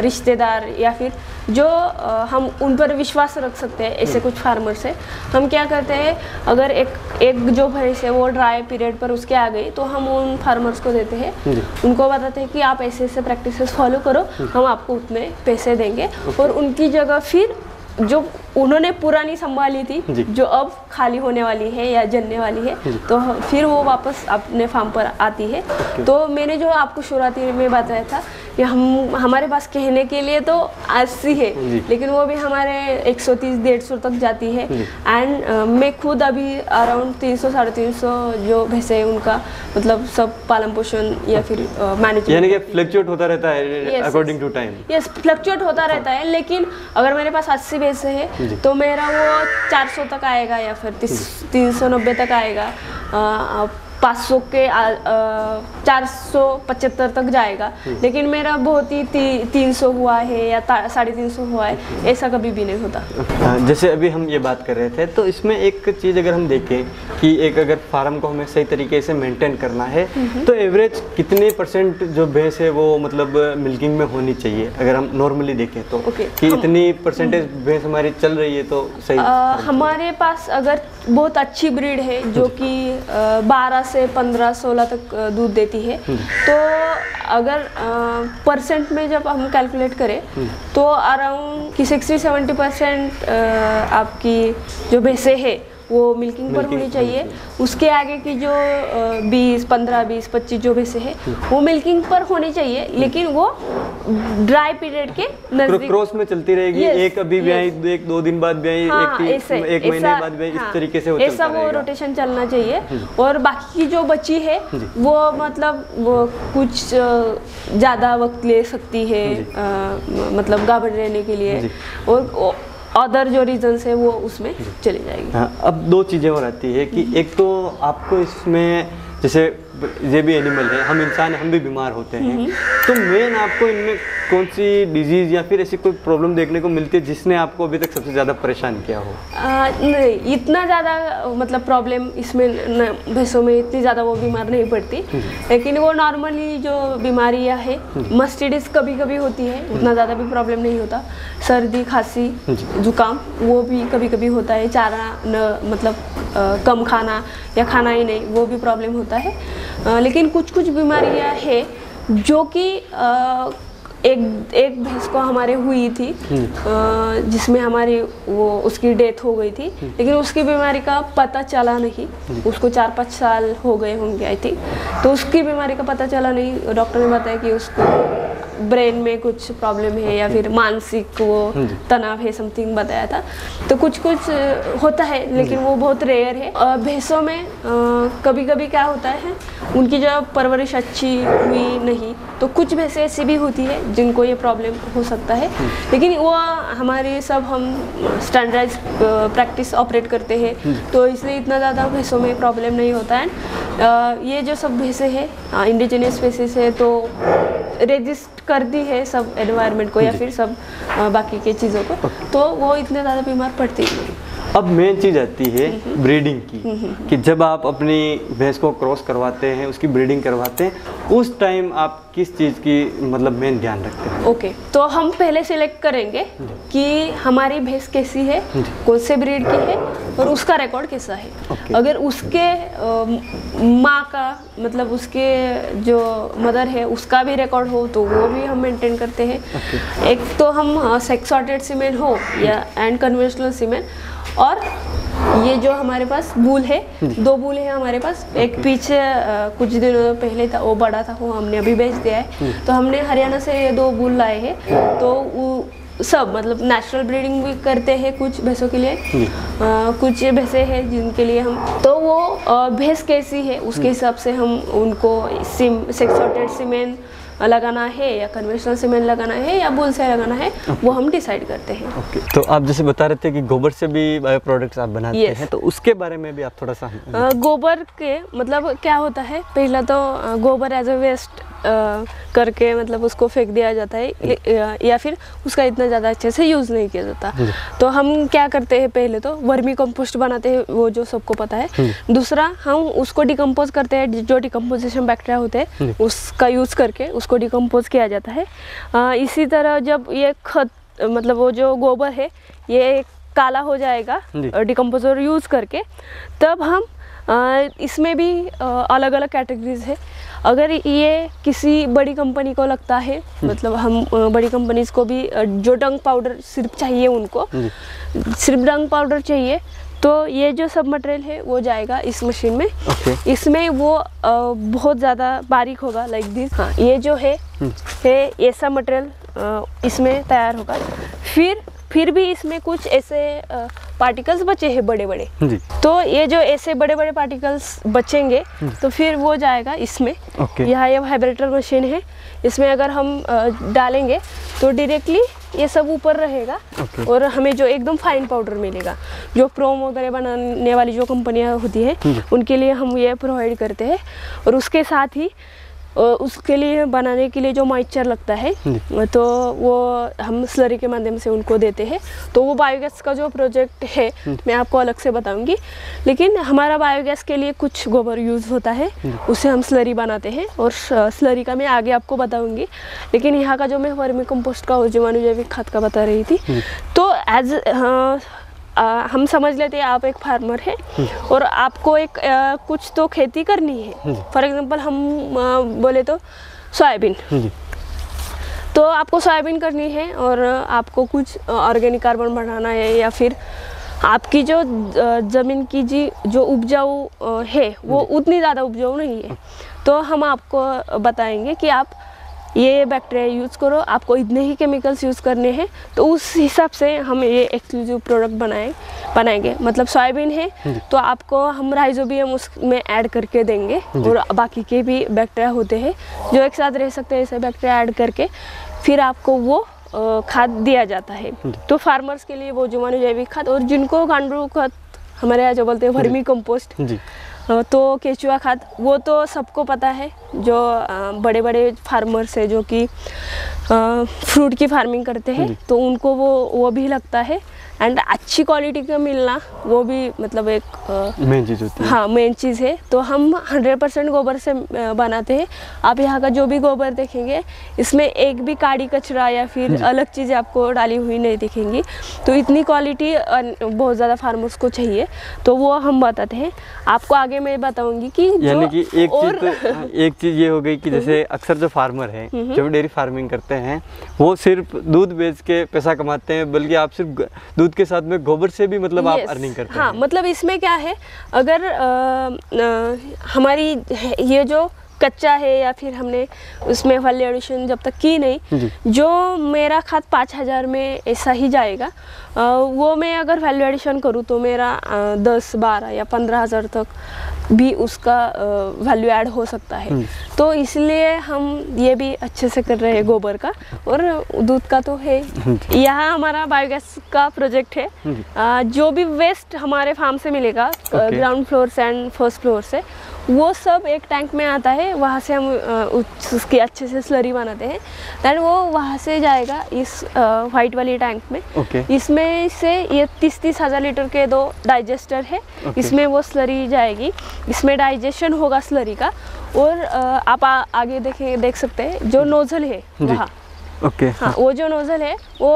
रिश्तेदार या फिर जो हम उन पर विश्वास रख सकते हैं, ऐसे कुछ फार्मर से हम क्या करते हैं, अगर एक जो भैंस है वो ड्राई पीरियड पर उसके आ गई तो हम उन फार्मर्स को देते हैं, उनको बताते हैं कि आप ऐसे ऐसे प्रैक्टिसेस फॉलो करो, हम आपको उतने पैसे देंगे। और उनकी जगह फिर जो उन्होंने पुरानी संभाली थी जो अब खाली होने वाली है या जनने वाली है, तो फिर वो वापस अपने फार्म पर आती है। तो मैंने जो आपको शुरुआती में बताया था कि हमारे पास कहने के लिए तो 80 है लेकिन वो भी हमारे 130-150 तक जाती है। एंड मैं खुद अभी अराउंड 300-350 जो भैंसे हैं उनका मतलब सब पालन पोषण या फिर मैनेजमेंट, यानी कि फ्लक्चुएट होता रहता है according to time. Yes, fluctuate होता रहता है। लेकिन अगर मेरे पास 80 भैंसे है तो मेरा वो 400 तक आएगा या फिर 390 तक आएगा, 500 के 475 तक जाएगा। लेकिन मेरा बहुत ही 300 हुआ है या 350 हुआ है, ऐसा कभी भी नहीं होता। जैसे अभी हम ये बात कर रहे थे, तो इसमें एक चीज़ अगर हम देखें कि अगर फार्म को हमें सही तरीके से मेंटेन करना है तो एवरेज कितने % जो भैंस है वो मतलब मिल्किंग में होनी चाहिए, अगर हम नॉर्मली देखें तो कि इतनी % भैंस हमारी चल रही है तो सही? हमारे पास अगर बहुत अच्छी ब्रीड है जो कि 12 से 15-16 तक दूध देती है, तो अगर % में जब हम कैलकुलेट करें तो अराउंड 60-70% आपकी जो भैंसें है वो मिल्किंग पर होनी चाहिए। उसके आगे की जो 15-20-25 जो भैंसें है वो मिल्किंग पर होनी चाहिए, लेकिन वो ड्राई पीरियड के नजदीक क्रॉस में चलती रहेगी। एक अभी ब्याई, 1-2 दिन बाद ब्याई, एक महीने बाद ब्याई, इस तरीके से ऐसा वो रोटेशन चलना चाहिए। और बाकी की जो बच्ची है वो मतलब वो कुछ ज़्यादा वक्त ले सकती है मतलब गाभिन रहने के लिए, और अदर जो रीजंस है वो उसमें चली जाएगी। हाँ, अब 2 चीज़ें और आती है कि एक तो आपको इसमें जैसे ये भी एनिमल है, हम इंसान हम भी बीमार होते हैं, तो मेन आपको इनमें कौन सी डिजीज़ या फिर ऐसी कोई प्रॉब्लम देखने को मिलती है जिसने आपको अभी तक सबसे ज़्यादा परेशान किया हो? नहीं, इतना ज़्यादा मतलब प्रॉब्लम इसमें भैंसों में इतनी ज़्यादा वो बीमार नहीं पड़ती, लेकिन वो नॉर्मली जो बीमारियाँ है मस्टिडिस कभी कभी होती है, उतना ज़्यादा भी प्रॉब्लम नहीं होता। सर्दी, खांसी, जुकाम वो भी कभी कभी होता है। चारा मतलब कम खाना या खाना ही नहीं, वो भी प्रॉब्लम होता है। लेकिन कुछ बीमारियाँ है जो कि एक भैंस को हमारे हुई थी जिसमें हमारी वो उसकी डेथ हो गई थी, लेकिन उसकी बीमारी का पता चला नहीं। उसको 4-5 साल हो गए होंगे आई थिंक। तो उसकी बीमारी का पता चला नहीं। डॉक्टर ने बताया कि उसको ब्रेन में कुछ प्रॉब्लम है या फिर मानसिक वो तनाव है, समथिंग बताया था। तो कुछ होता है, लेकिन वो बहुत रेयर है। भैंसों में कभी कभी क्या होता है, उनकी जो परवरिश अच्छी हुई नहीं, तो कुछ भैंसें ऐसी भी होती है जिनको ये प्रॉब्लम हो सकता है। लेकिन वो हमारे सब हम स्टैंडर्डाइज प्रैक्टिस ऑपरेट करते हैं, तो इसलिए इतना ज़्यादा भैंसों में प्रॉब्लम नहीं होता है। ये जो सब भैंसें हैं इंडिजिनियस स्पीसीज है, तो रेजिस्ट करती है सब एनवायरनमेंट को या फिर सब बाकी के चीज़ों को, तो वो इतने ज़्यादा बीमार पड़ती नहीं। अब मेन चीज़ आती है ब्रीडिंग की, कि जब आप अपनी भैंस को क्रॉस करवाते हैं, उसकी ब्रीडिंग करवाते हैं, उस टाइम आप किस चीज़ की मतलब मेन ध्यान रखते हैं? ओके, तो हम पहले सिलेक्ट करेंगे कि हमारी भैंस कैसी है, कौन से ब्रीड की है और उसका रिकॉर्ड कैसा है। अगर उसके माँ का मतलब उसके जो मदर है उसका भी रिकॉर्ड हो तो वो भी हम मेंटेन करते हैं। एक तो हम सेक्स सॉर्टेड सीमेन हो या एंड कन्वेंशनल सीमेन, और ये जो हमारे पास बूल है, 2 बूल है हमारे पास। एक पीछे कुछ दिनों पहले था, वो बड़ा था, वो हमने अभी बेच दिया है। तो हमने हरियाणा से ये 2 बूल लाए हैं। तो वो सब मतलब नेचुरल ब्रीडिंग भी करते हैं कुछ भैंसों के लिए, कुछ भैंसें हैं जिनके लिए हम, तो वो भैंस कैसी है उसके हिसाब से हम उनको सेक्स सॉर्टेड सीमेन लगाना है या कन्वेंशनल सीमेंट लगाना है या बुल से लगाना है, वो हम डिसाइड करते हैं। तो आप जैसे बता रहे थे कि गोबर से भी बायो प्रोडक्ट्स आप बनाते हैं, तो उसके बारे में भी आप थोड़ा सा गोबर के मतलब क्या होता है, पहला तो गोबर एज अ वेस्ट करके मतलब उसको फेंक दिया जाता है या फिर उसका इतना ज़्यादा अच्छे से यूज़ नहीं किया जाता। तो हम क्या करते हैं, पहले तो वर्मी कंपोस्ट बनाते हैं, वो जो सबको पता है। दूसरा हम उसको डिकम्पोज करते हैं, जो डिकम्पोजिशन बैक्टीरिया होते हैं उसका यूज़ करके उसको डिकम्पोज किया जाता है। इसी तरह जब ये खत मतलब वो जो गोबर है ये काला हो जाएगा डिकम्पोजर यूज़ करके, तब हम इसमें भी अलग अलग कैटेगरीज है। अगर ये किसी बड़ी कंपनी को लगता है, मतलब हम बड़ी कंपनीज को भी जो डंग पाउडर सिर्फ चाहिए, उनको सिर्फ डंग पाउडर चाहिए, तो ये जो सब मटेरियल है वो जाएगा इस मशीन में। इसमें वो बहुत ज़्यादा बारीक होगा लाइक दिस। हाँ, ये जो है ऐसा मटेरियल इसमें तैयार होगा। फिर भी इसमें कुछ ऐसे पार्टिकल्स बचे हैं बड़े बड़े, तो ये जो ऐसे बड़े बड़े पार्टिकल्स बचेंगे तो फिर वो जाएगा इसमें। यहाँ ये वाइब्रेटर मशीन है, इसमें अगर हम डालेंगे तो डायरेक्टली ये सब ऊपर रहेगा और हमें जो एकदम फाइन पाउडर मिलेगा। जो प्रोम वगैरह बनाने वाली जो कंपनियां होती है उनके लिए हम ये प्रोवाइड करते हैं। और उसके साथ ही उसके लिए बनाने के लिए जो मॉइस्चर लगता है तो वो हम स्लरी के माध्यम से उनको देते हैं। तो वो बायोगैस का जो प्रोजेक्ट है मैं आपको अलग से बताऊंगी, लेकिन हमारा बायोगैस के लिए कुछ गोबर यूज़ होता है, उसे हम स्लरी बनाते हैं और स्लरी का मैं आगे आपको बताऊंगी। लेकिन यहाँ का जो मैं वर्मी कंपोस्ट का और जीवाणु जैविक खाद का बता रही थी, तो एज हम समझ लेते हैं आप एक फार्मर है और आपको एक कुछ तो खेती करनी है। फॉर एग्जांपल हम बोले तो सोयाबीन, तो आपको सोयाबीन करनी है और आपको कुछ ऑर्गेनिक कार्बन बढ़ाना है, या फिर आपकी जो ज़मीन की जो उपजाऊ है वो उतनी ज़्यादा उपजाऊ नहीं है, तो हम आपको बताएंगे कि आप ये बैक्टीरिया यूज़ करो, आपको इतने ही केमिकल्स यूज़ करने हैं। तो उस हिसाब से हम ये एक्सक्लूसिव प्रोडक्ट बनाएंगे। मतलब सोयाबीन है तो आपको हम राइजोबियम उसमें ऐड करके देंगे और बाकी के भी बैक्टीरिया होते हैं जो एक साथ रह सकते हैं, ऐसे बैक्टीरिया ऐड करके फिर आपको वो खाद दिया जाता है। तो फार्मर्स के लिए वो जीवाणु जैविक खाद, और जिनको गांडू खाद हमारे यहाँ जो बोलते हैं वर्मी कंपोस्ट, तो केचुआ खाद वो तो सबको पता है। जो बड़े बड़े फार्मर्स है जो कि फ्रूट की फार्मिंग करते हैं तो उनको वो भी लगता है। एंड अच्छी क्वालिटी का मिलना वो भी मतलब एक मेन चीज़ होती है। हाँ, मेन चीज़ है। तो हम 100% गोबर से बनाते हैं। आप यहाँ का जो भी गोबर देखेंगे इसमें एक भी काड़ी कचरा या फिर अलग चीज़ें आपको डाली हुई नहीं दिखेंगी। तो इतनी क्वालिटी बहुत ज़्यादा फार्मर्स को चाहिए, तो वो हम बताते हैं आपको। आगे मैं बताऊंगी कि यानी कि एक चीज़ ये हो गई कि जैसे अक्सर जो फार्मर है जो डेयरी फार्मिंग करते हैं वो सिर्फ दूध बेच के पैसा कमाते हैं, बल्कि आप सिर्फ दूध के साथ में गोबर से भी मतलब आप अर्निंग करते हैं। हाँ, मतलब इसमें क्या है, अगर हमारी ये जो कच्चा है या फिर हमने उसमें वैल्यू एडिशन जब तक की नहीं, जो मेरा खाद 5,000 में ऐसा ही जाएगा, वो मैं अगर वैल्यू एडिशन करूँ तो मेरा 10, 12 या 15,000 तक भी उसका वैल्यू ऐड हो सकता है। तो इसलिए हम ये भी अच्छे से कर रहे हैं गोबर का, और दूध का तो है। यहाँ हमारा बायोगैस का प्रोजेक्ट है। जो भी वेस्ट हमारे फार्म से मिलेगा, ग्राउंड फ्लोर से एंड फर्स्ट फ्लोर से, वो सब एक टैंक में आता है। वहाँ से हम उसकी अच्छे से स्लरी बनाते हैं, दैन वो वहाँ से जाएगा इस वाइट वाली टैंक में। इसमें से ये 30 हज़ार लीटर के 2 डाइजेस्टर है। इसमें वो स्लरी जाएगी, इसमें डाइजेशन होगा स्लरी का। और आप आगे देख सकते हैं जो नोजल है वहाँ। हाँ, वो जो नोजल है वो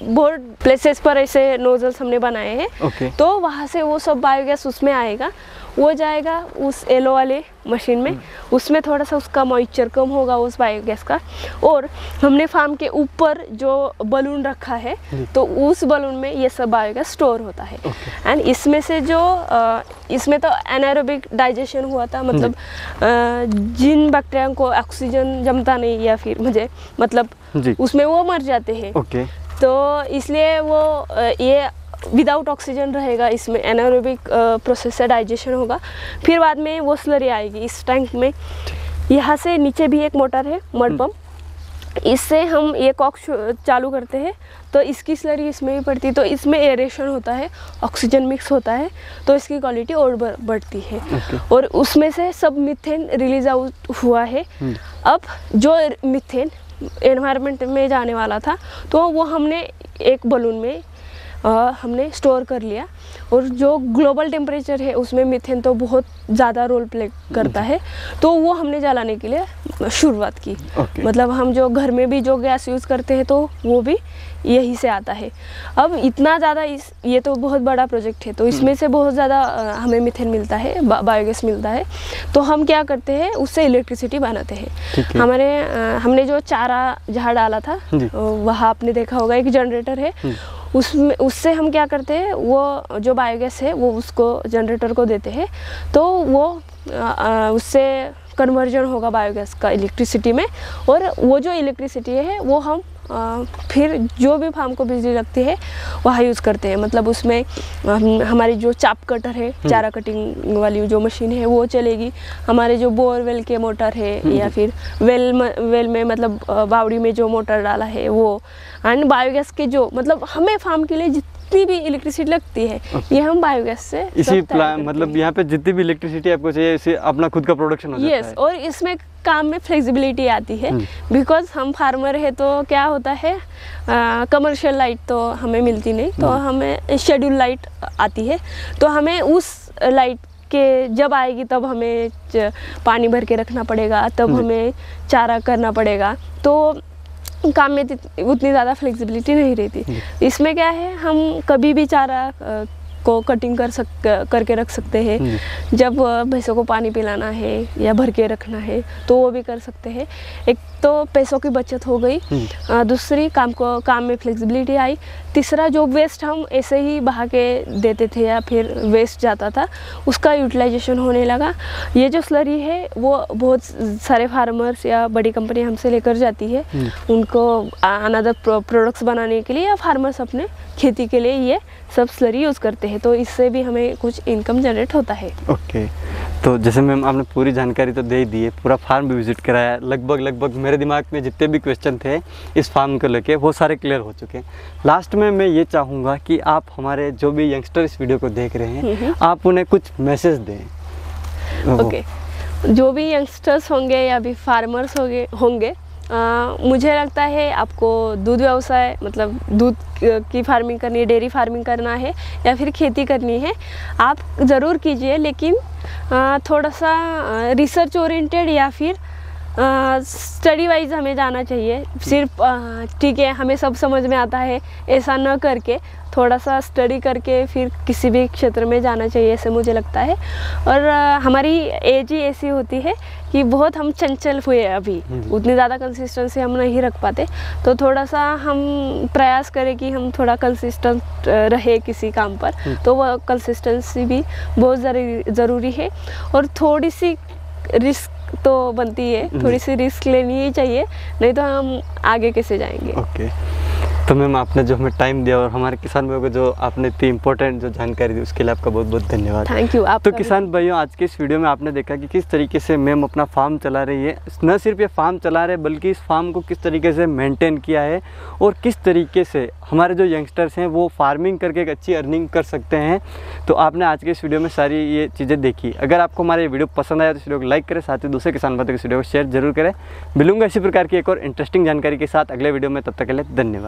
बहुत प्लेसेस पर ऐसे नोजल्स हमने बनाए हैं। तो वहाँ से वो सब बायोगैस उसमें आएगा, वो जाएगा उस येलो वाले मशीन में। उसमें थोड़ा सा उसका मॉइस्चर कम होगा उस बायोगैस का। और हमने फार्म के ऊपर जो बलून रखा है, तो उस बलून में ये सब बायोगैस स्टोर होता है। एंड इसमें से जो इसमें तो एनारोबिक डाइजेशन हुआ था, मतलब जिन बैक्टीरिया को ऑक्सीजन जमता नहीं या फिर मतलब उसमें वो मर जाते हैं। तो इसलिए वो ये विदाउट ऑक्सीजन रहेगा, इसमें एनारोबिक प्रोसेस से डाइजेशन होगा। फिर बाद में वो स्लरी आएगी इस टैंक में। यहाँ से नीचे भी एक मोटर है, मड पंप, इससे हम ये कॉक चालू करते हैं तो इसकी स्लरी इसमें भी पड़ती है। तो इसमें एरेशन होता है, ऑक्सीजन मिक्स होता है, तो इसकी क्वालिटी और बढ़ती है। और उसमें से सब मीथेन रिलीज आउट हुआ है। अब जो मीथेन एनवायरनमेंट में जाने वाला था, तो वो हमने एक बलून में हमने स्टोर कर लिया। और जो ग्लोबल टेम्परेचर है उसमें मीथेन तो बहुत ज़्यादा रोल प्ले करता है, तो वो हमने जलाने के लिए शुरुआत की। मतलब हम जो घर में भी जो गैस यूज़ करते हैं तो वो भी यही से आता है। अब इतना ज़्यादा ये तो बहुत बड़ा प्रोजेक्ट है, तो इसमें से बहुत ज़्यादा हमें मीथेन मिलता है, बायोगैस मिलता है। तो हम क्या करते हैं, उससे इलेक्ट्रिसिटी बनाते हैं। हमने जो चारा जहाँ डाला था वहाँ आपने देखा होगा एक जनरेटर है, उससे हम क्या करते हैं, वो जो बायोगैस है वो उसको जनरेटर को देते हैं। तो वो उससे कन्वर्जन होगा बायोगैस का इलेक्ट्रिसिटी में। और वो जो इलेक्ट्रिसिटी है वो हम फिर जो भी फार्म को बिजली लगती है वहाँ यूज़ करते हैं। मतलब उसमें हमारी जो चाप कटर है, चारा कटिंग वाली जो मशीन है वो चलेगी। हमारे जो बोरवेल के मोटर है या फिर वेल में मतलब बावड़ी में जो मोटर डाला है वो, एंड बायोगैस के जो मतलब हमें फार्म के लिए जितनी भी इलेक्ट्रिसिटी लगती है ये हम बायोगैस से इसी मतलब यहाँ पे जितनी भी इलेक्ट्रिसिटी आपको चाहिए इसे अपना खुद का प्रोडक्शन हो जाता है। और इसमें काम में फ्लेक्सिबिलिटी आती है, बिकॉज हम फार्मर है तो क्या होता है, कमर्शियल लाइट तो हमें मिलती नहीं, तो हमें शेड्यूल लाइट आती है। तो हमें उस लाइट के जब आएगी तब हमें पानी भर के रखना पड़ेगा, तब हमें चारा करना पड़ेगा। तो काम में उतनी ज़्यादा फ्लेक्सिबिलिटी नहीं रहती। इसमें क्या है, हम कभी भी चारा को कटिंग करके रख सकते हैं। जब भैंसों को पानी पिलाना है या भर के रखना है तो वो भी कर सकते हैं। एक तो पैसों की बचत हो गई, दूसरी काम में फ्लेक्सिबिलिटी आई, तीसरा जो वेस्ट हम ऐसे ही बहा के देते थे या फिर वेस्ट जाता था उसका यूटिलाइजेशन होने लगा। ये जो स्लरी है वो बहुत सारे फार्मर्स या बड़ी कंपनी हमसे लेकर जाती है, उनको अनदर प्रोडक्ट्स बनाने के लिए, या फार्मर्स अपने खेती के लिए ये सब स्लरी यूज़ करते हैं। तो इससे भी हमें कुछ इनकम जनरेट होता है। तो जैसे मैम आपने पूरी जानकारी तो दे ही दी है, पूरा फार्म भी विजिट कराया, लगभग मेरे दिमाग में जितने भी क्वेश्चन थे इस फार्म को लेके वो सारे क्लियर हो चुके हैं। लास्ट में मैं ये चाहूँगा कि आप हमारे जो भी यंगस्टर इस वीडियो को देख रहे हैं आप उन्हें कुछ मैसेज दें। जो भी यंगस्टर्स होंगे या भी फार्मर्स होंगे, मुझे लगता है आपको दूध व्यवसाय मतलब दूध की फार्मिंग करनी है, डेयरी फार्मिंग करना है या फिर खेती करनी है, आप ज़रूर कीजिए, लेकिन थोड़ा सा रिसर्च ओरिएंटेड या फिर स्टडी वाइज हमें जाना चाहिए। सिर्फ ठीक है हमें सब समझ में आता है ऐसा न करके थोड़ा सा स्टडी करके फिर किसी भी क्षेत्र में जाना चाहिए, ऐसे मुझे लगता है। और हमारी एज ही ऐसी होती है कि बहुत हम चंचल हुए अभी, उतनी ज़्यादा कंसिस्टेंसी हम नहीं रख पाते, तो थोड़ा सा हम प्रयास करें कि हम थोड़ा कंसिस्टेंट रहे किसी काम पर, तो वह कंसिस्टेंसी भी बहुत ज़रूरी है। और थोड़ी सी रिस्क तो बनती है, थोड़ी सी रिस्क लेनी ही चाहिए, नहीं तो हम आगे कैसे जाएंगे। ओके तो मैम आपने जो हमें टाइम दिया और हमारे किसान भाइयों को जो आपने इतनी इंपॉर्टेंट जो जानकारी दी उसके लिए आपका बहुत बहुत धन्यवाद। Thank you. आप तो किसान भाइयों आज के इस वीडियो में आपने देखा कि किस तरीके से मैम अपना फार्म चला रही है, न सिर्फ ये फार्म चला रहे बल्कि इस फार्म को किस तरीके से मेंटेन किया है और किस तरीके से हमारे जो यंगस्टर्स हैं वो फार्मिंग करके एक अच्छी अर्निंग कर सकते हैं। तो आपने आज के इस वीडियो में सारी ये चीज़ें देखी। अगर आपको हमारा ये वीडियो पसंद आया तो इस वीडियो को लाइक करें, साथ ही दूसरे किसान भाइयों को इस वीडियो को शेयर जरूर करें। मिलूंगा इसी प्रकार की एक और इंटरेस्टिंग जानकारी के साथ अगले वीडियो में, तब तक के लिए धन्यवाद।